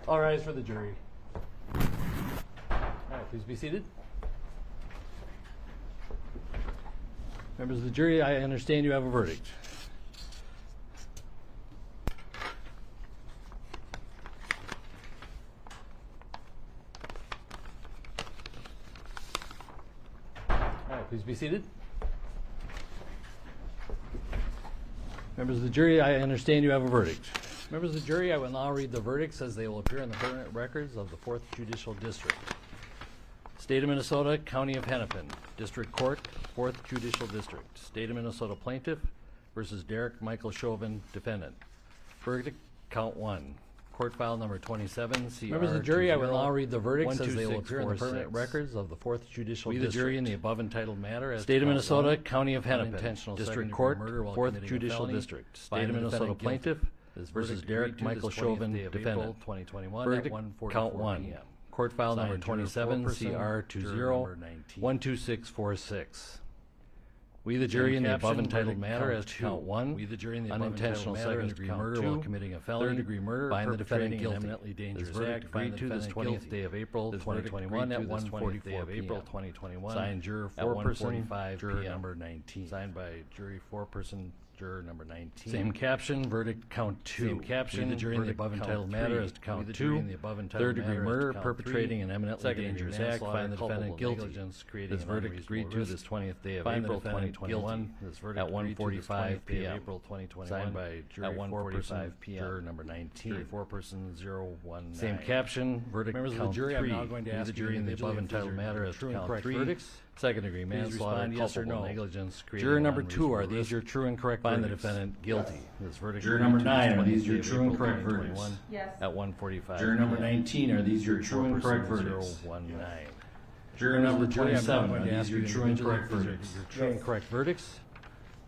All rise for the jury. All right, please be seated. Members of the jury, I understand you have a verdict. All right, please be seated. Members of the jury, I understand you have a verdict. Members of the jury, I will now read the verdicts as they will appear in the permanent records of the 4th Judicial District. State of Minnesota, County of Hennepin, District Court, 4th Judicial District. State of Minnesota Plaintiff versus Derek Michael Chauvin, Defendant. Verdict, count 1. Court file number 27, CR. Members of the jury, I will now read the verdicts as they will appear in the permanent records of the 4th Judicial District. We, the jury, in the above entitled matter as State of Minnesota, County of Hennepin, District Court, 4th Judicial District. State of Minnesota Plaintiff versus Derek Michael Chauvin, Defendant. 2021 verdict, count 1. Court file number 27, CR 20-12646. We, the jury, in the above entitled matter as to count 1, we, the jury, in the unintentional second-degree murder while committing a felony, third-degree murder, find the defendant guilty. Eminently dangerous act, agreed to this 20th day of April 2021 at 1:44 April 2021. Signed juror 4-person, juror number 19. Signed by jury 4-person. Juror number 19. Same caption, verdict count 2. Same caption, the jury in the above entitled matter as to count 2. Third degree murder, perpetrating an eminently dangerous act, find the defendant guilty. This verdict agreed to this 20th day of April 2021 at 1:45 p.m. April 2021. Signed by jury 4-person, juror number 19. Jury 4-person 019. Same caption, verdict members count of the jury, 3. I'm now going to ask the jury in the above entitled matter as to count 3. Verdicts. Second degree manslaughter, yes or no. Negligence. Juror number 2, are these your true and correct verdicts? Find the defendant guilty. This verdict. Juror number 9, are these your true and correct verdicts? Yes. At 1:45. Juror number 19, are these your true and correct verdicts? 019. Juror number 27, are these your true and correct verdicts? Your true and correct verdicts.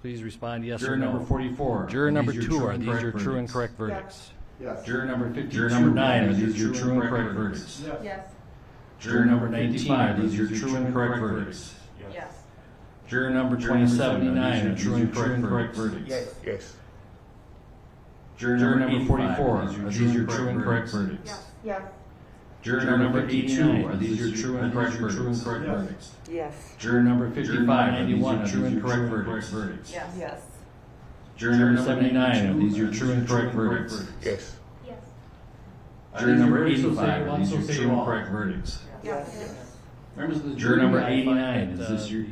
Please respond yes or no. Juror number 44. Juror number 2, are these your true and correct verdicts? Yes. Juror number 52. Juror number 9, are these your true and correct verdicts? Yes. Juror number 19, are these your true and correct verdicts? Yes. Juror number 27, are these your true and correct verdicts? Yes. Juror number 44, are these your true and correct verdicts? Yes. Juror number 82, are these your true and correct verdicts? Yes. Juror number 55, are these your true and correct verdicts? Yes. Yes. Juror number 79, are these your true and correct verdicts? Yes. Yes. Juror number 85, are these your true and correct verdicts? Yes. Members of the juror number 89,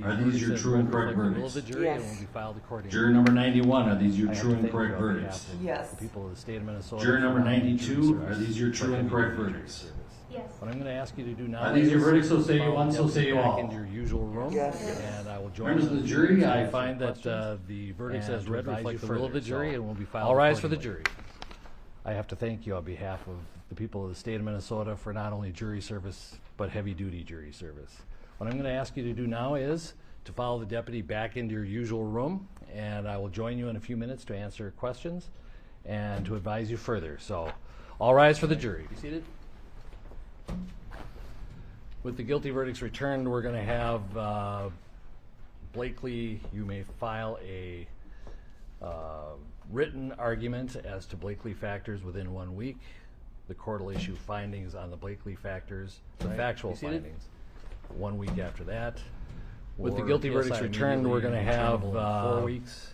are these your true and correct verdicts? Yes. Juror number 91, are these your true and correct verdicts? Yes. The people of the state of Minnesota. Juror number 92, are these your true and correct verdicts? Yes. What I'm going to ask you to do now Are these your is verdicts, so say you follow one, so say you back all? into your usual room. Yes. And I will join Members you. of the jury, I I find that the verdicts as read reflect the will of the jury and will be filed. All rise for the jury. I have to thank you on behalf of the people of the state of Minnesota for not only jury service, but heavy-duty jury service. What I'm going to ask you to do now is to follow the deputy back into your usual room, and I will join you in a few minutes to answer questions and to advise you further. So, all rise for the jury. Be seated. With the guilty verdicts returned, we're going to have Blakely, you may file a written argument as to Blakely factors within 1 week. The court will issue findings on the Blakely factors, the factual findings, 1 week after that. With the guilty verdicts returned, we're going to have 4 weeks.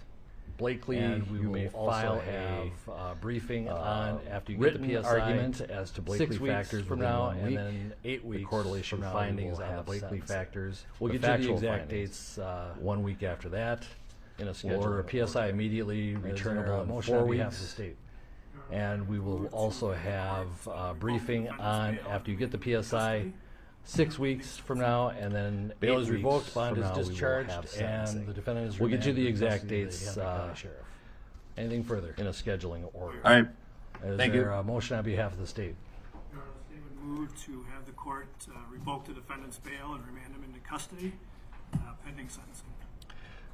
Blakely, you may file a briefing on after you get the PSI argument as to Blakely factors from now, and then 8 weeks. The court will issue findings on the Blakely factors. We'll get you the exact dates 1 week after that. In a schedule. We'll order a PSI immediately, returnable in 4 weeks. Of the state. And we will also have a briefing on after you get the PSI 6 weeks from now, and then bail is revoked, bond is discharged, and the defendant is. We'll get you the exact dates. Anything further in a scheduling order? All right. Is there a motion on behalf of the state? Your Honor, the state would move to have the court revoke the defendant's bail and remand him into custody pending sentencing.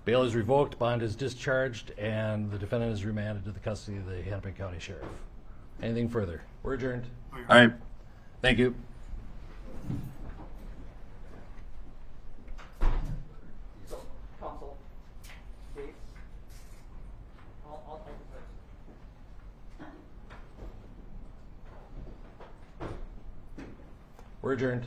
Bail is revoked, bond is discharged, and the defendant is remanded to the custody of the Hennepin County Sheriff. Anything further? We're adjourned. All right. Thank you. Counsel, dates. I'll take the first. We're adjourned.